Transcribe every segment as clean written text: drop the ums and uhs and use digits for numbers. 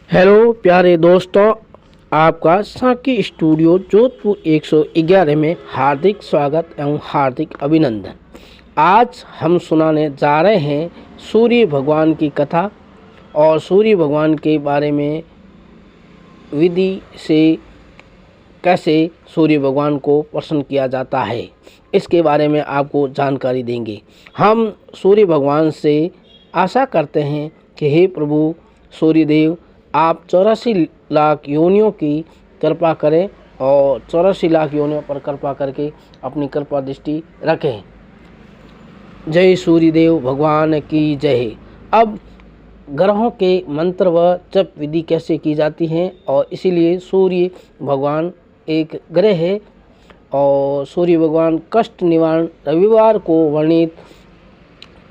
Hello प्यारे दोस्तों, आपका साकी स्टूडियो जोधपुर 111 में हार्दिक स्वागत एवं हार्दिक अभिनंदन। आज हम सुनाने जा रहे हैं सूर्य भगवान की कथा और सूर्य भगवान के बारे में विधि से कैसे सूर्य भगवान को प्रसन्न किया जाता है, इसके बारे में आपको जानकारी देंगे। हम सूर्य भगवान से आशा करते हैं कि हे प्रभु सूर्यदेव, आप 84 लाख योनियों की कृपा करें और 84 लाख योनियों पर कृपा करके अपनी कृपा दृष्टि रखें। जय सूर्यदेव भगवान की जय। अब ग्रहों के मंत्र व जप विधि कैसे की जाती है, और इसीलिए सूर्य भगवान एक ग्रह है और सूर्य भगवान कष्ट निवारण रविवार को वर्णित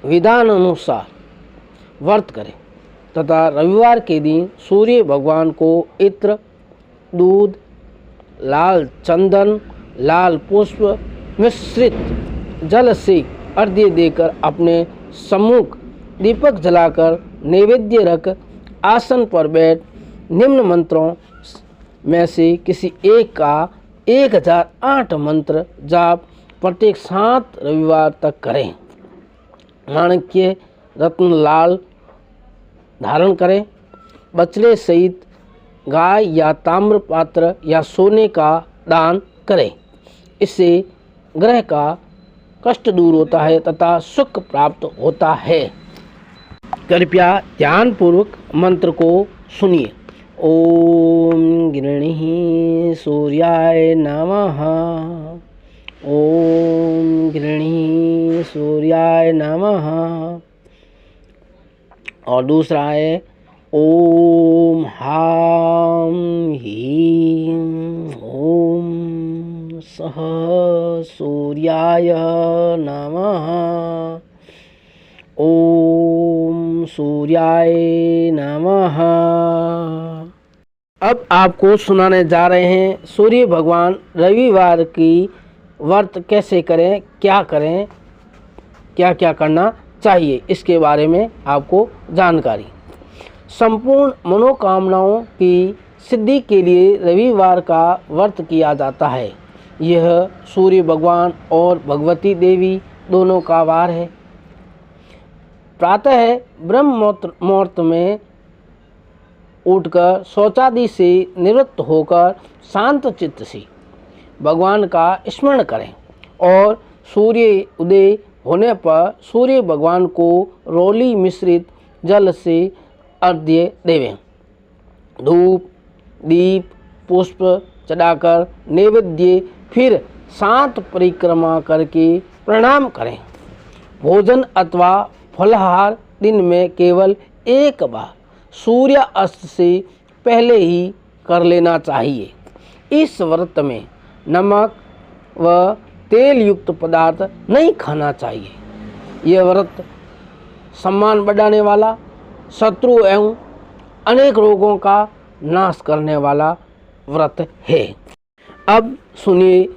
विधान अनुसार व्रत करें तथा रविवार के दिन सूर्य भगवान को इत्र, दूध, लाल चंदन, लाल पुष्प मिश्रित जल से अर्घ्य देकर अपने सम्मुख दीपक जलाकर नैवेद्य रख आसन पर बैठ निम्न मंत्रों में से किसी एक का 1008 मंत्र जाप प्रत्येक 7 रविवार तक करें। माणिक्य रत्न लाल धारण करें। बछड़े सहित गाय या ताम्र पात्र या सोने का दान करें। इससे ग्रह का कष्ट दूर होता है तथा सुख प्राप्त होता है। कृपया ध्यानपूर्वक मंत्र को सुनिए। ओम गृणी सूर्याय नमः। ओम गृणी सूर्याय नमः। और दूसरा है ओम हाम हीम ओम सह सूर्याय नमः। ओम सूर्याय नमः। अब आपको सुनाने जा रहे हैं सूर्य भगवान रविवार की व्रत कैसे करें, क्या करें, क्या क्या करना चाहिए, इसके बारे में आपको जानकारी। संपूर्ण मनोकामनाओं की सिद्धि के लिए रविवार का व्रत किया जाता है। यह सूर्य भगवान और भगवती देवी दोनों का वार है। प्रातः ब्रह्म मुहूर्त में उठकर शौचादि से निवृत्त होकर शांत चित्त से भगवान का स्मरण करें और सूर्य उदय होने पर सूर्य भगवान को रोली मिश्रित जल से अर्घ्य देवें। धूप, दीप, पुष्प चढ़ाकर नैवेद्य, फिर 7 परिक्रमा करके प्रणाम करें। भोजन अथवा फलाहार दिन में केवल एक बार सूर्य अस्त से पहले ही कर लेना चाहिए। इस व्रत में नमक व तेल युक्त पदार्थ नहीं खाना चाहिए। यह व्रत सम्मान बढ़ाने वाला, शत्रु एवं अनेक रोगों का नाश करने वाला व्रत है। अब सुनिए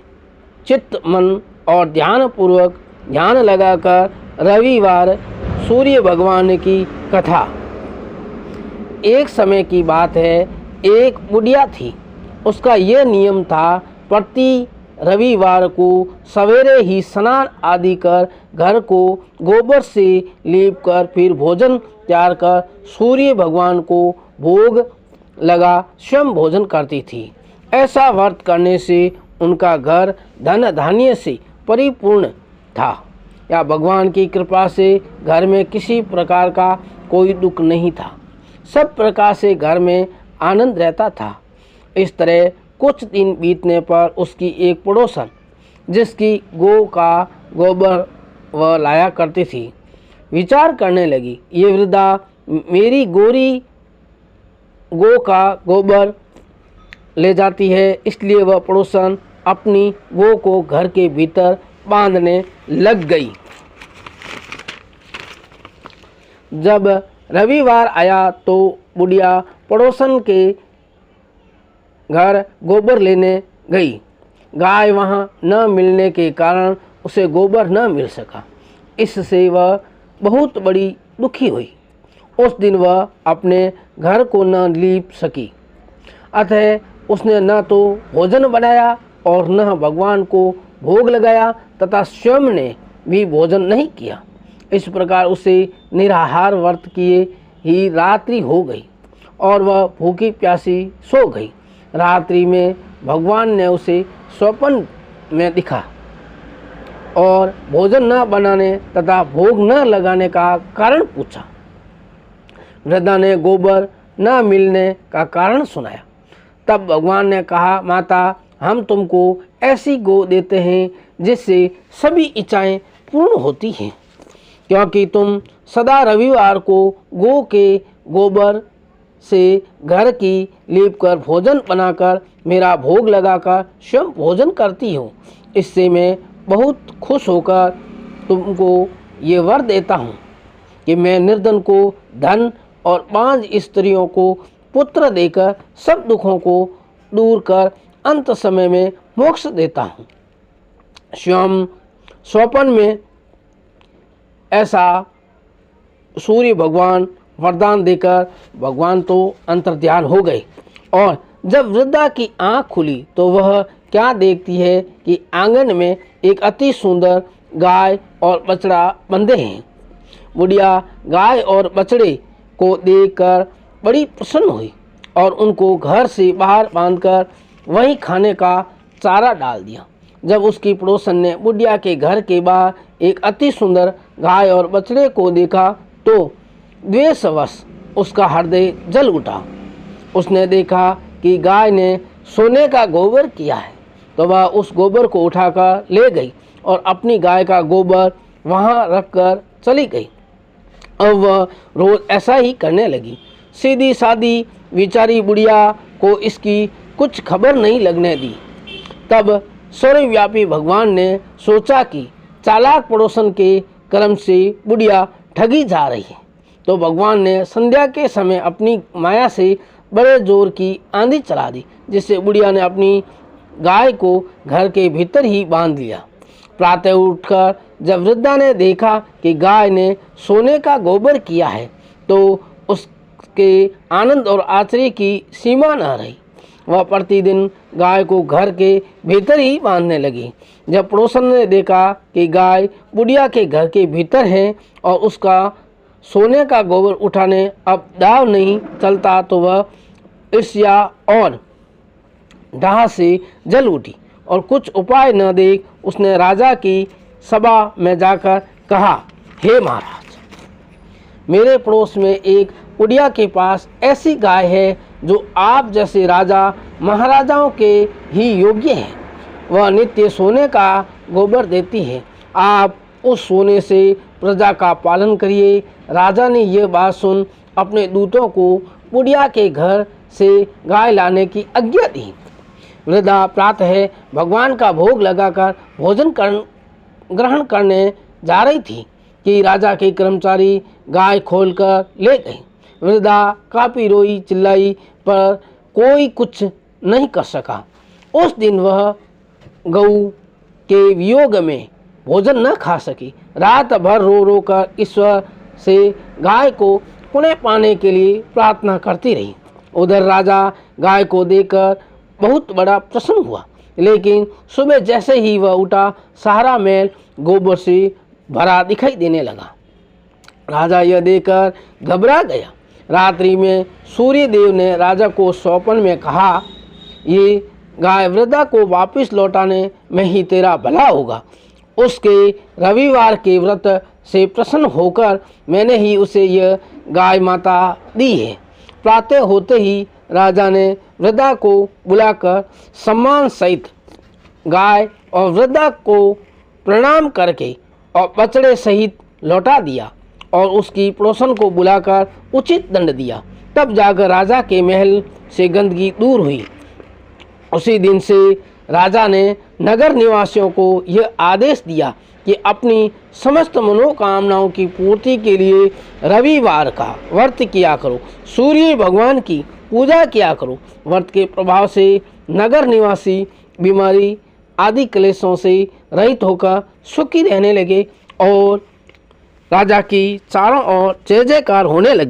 चित्त, मन और ध्यान लगाकर रविवार सूर्य भगवान की कथा। एक समय की बात है, एक बुढ़िया थी। उसका यह नियम था, प्रति रविवार को सवेरे ही स्नान आदि कर घर को गोबर से लीप कर फिर भोजन तैयार कर सूर्य भगवान को भोग लगा स्वयं भोजन करती थी। ऐसा व्रत करने से उनका घर धन धान्य से परिपूर्ण था या भगवान की कृपा से घर में किसी प्रकार का कोई दुख नहीं था। सब प्रकार से घर में आनंद रहता था। इस तरह कुछ दिन बीतने पर उसकी एक पड़ोसन, जिसकी गौ का गोबर वह लाया करती थी, विचार करने लगी, ये वृद्धा मेरी गोरी गौ का गोबर ले जाती है, इसलिए वह पड़ोसन अपनी गौ को घर के भीतर बांधने लग गई। जब रविवार आया तो बुढ़िया पड़ोसन के घर गोबर लेने गई। गाय वहाँ न मिलने के कारण उसे गोबर न मिल सका। इससे वह बहुत बड़ी दुखी हुई। उस दिन वह अपने घर को न लीप सकी। अतः उसने न तो भोजन बनाया और न भगवान को भोग लगाया तथा स्वयं ने भी भोजन नहीं किया। इस प्रकार उसे निराहार व्रत किए ही रात्रि हो गई और वह भूखी प्यासी सो गई। रात्रि में भगवान ने उसे स्वप्न में दिखा और भोजन न बनाने तथा भोग न लगाने का कारण पूछा। वृद्धा ने गोबर न मिलने का कारण सुनाया। तब भगवान ने कहा, माता, हम तुमको ऐसी गौ देते हैं जिससे सभी इच्छाएं पूर्ण होती हैं, क्योंकि तुम सदा रविवार को गौ के गोबर से घर की लीप कर भोजन बनाकर मेरा भोग लगाकर स्वयं भोजन करती हो। इससे मैं बहुत खुश होकर तुमको ये वर देता हूँ कि मैं निर्धन को धन और 5 स्त्रियों को पुत्र देकर सब दुखों को दूर कर अंत समय में मोक्ष देता हूँ। स्वयं स्वप्न में ऐसा सूर्य भगवान वरदान देकर भगवान तो अंतर्ध्यान हो गए और जब वृद्धा की आंख खुली तो वह क्या देखती है कि आंगन में एक अति सुंदर गाय और बछड़ा बंधे हैं। बुढ़िया गाय और बछड़े को देखकर बड़ी प्रसन्न हुई और उनको घर से बाहर बांधकर वहीं खाने का चारा डाल दिया। जब उसकी पड़ोसन ने बुढ़िया के घर के बाहर एक अति सुंदर गाय और बछड़े को देखा तो द्वेषवश उसका हृदय जल उठा। उसने देखा कि गाय ने सोने का गोबर किया है तो वह उस गोबर को उठाकर ले गई और अपनी गाय का गोबर वहां रखकर चली गई। अब वह रोज ऐसा ही करने लगी। सीधी सादी विचारी बुढ़िया को इसकी कुछ खबर नहीं लगने दी। तब सर्वव्यापी भगवान ने सोचा कि चालाक पड़ोसन के कर्म से बुढ़िया ठगी जा रही है, तो भगवान ने संध्या के समय अपनी माया से बड़े जोर की आंधी चला दी, जिससे बुढ़िया ने अपनी गाय को घर के भीतर ही बांध लिया। प्रातः उठकर जब वृद्धा ने देखा कि गाय ने सोने का गोबर किया है तो उसके आनंद और आश्चर्य की सीमा न रही। वह प्रतिदिन गाय को घर के भीतर ही बांधने लगी। जब पड़ोसन ने देखा कि गाय बुढ़िया के घर के भीतर है और उसका सोने का गोबर उठाने अब दाव नहीं चलता तो वह ईर्ष्या और डाह से जल उठी और कुछ उपाय न देख उसने राजा की सभा में जाकर कहा, हे महाराज, मेरे पड़ोस में एक बुढ़िया के पास ऐसी गाय है जो आप जैसे राजा महाराजाओं के ही योग्य है। वह नित्य सोने का गोबर देती है। आप उस सोने से प्रजा का पालन करिए। राजा ने यह बात सुन अपने दूतों को बुढ़िया के घर से गाय लाने की आज्ञा दी। वृद्धा प्रातः भगवान का भोग लगाकर भोजन ग्रहण करने जा रही थी कि राजा के कर्मचारी गाय खोलकर ले गए। वृद्धा काफी रोई चिल्लाई पर कोई कुछ नहीं कर सका। उस दिन वह गऊ के वियोग में भोजन न खा सकी। रात भर रो रो कर ईश्वर से गाय को पुनः पाने के लिए प्रार्थना करती रही। उधर राजा गाय को देखकर बहुत बड़ा प्रसन्न हुआ, लेकिन सुबह जैसे ही वह उठा सारा महल गोबर से भरा दिखाई देने लगा। राजा यह देखकर घबरा गया। रात्रि में सूर्य देव ने राजा को स्वप्न में कहा, ये गाय वृद्धा को वापस लौटाने में ही तेरा भला होगा। उसके रविवार के व्रत से प्रसन्न होकर मैंने ही उसे यह गाय माता दी है। प्रातः होते ही राजा ने वृद्धा को बुलाकर सम्मान सहित गाय और वृद्धा को प्रणाम करके और बछड़े सहित लौटा दिया और उसकी पड़ोसन को बुलाकर उचित दंड दिया। तब जाकर राजा के महल से गंदगी दूर हुई। उसी दिन से राजा ने नगर निवासियों को यह आदेश दिया कि अपनी समस्त मनोकामनाओं की पूर्ति के लिए रविवार का व्रत किया करो, सूर्य भगवान की पूजा किया करो। व्रत के प्रभाव से नगर निवासी बीमारी आदि क्लेशों से रहित होकर सुखी रहने लगे और राजा की चारों ओर जय जयकार होने लगी।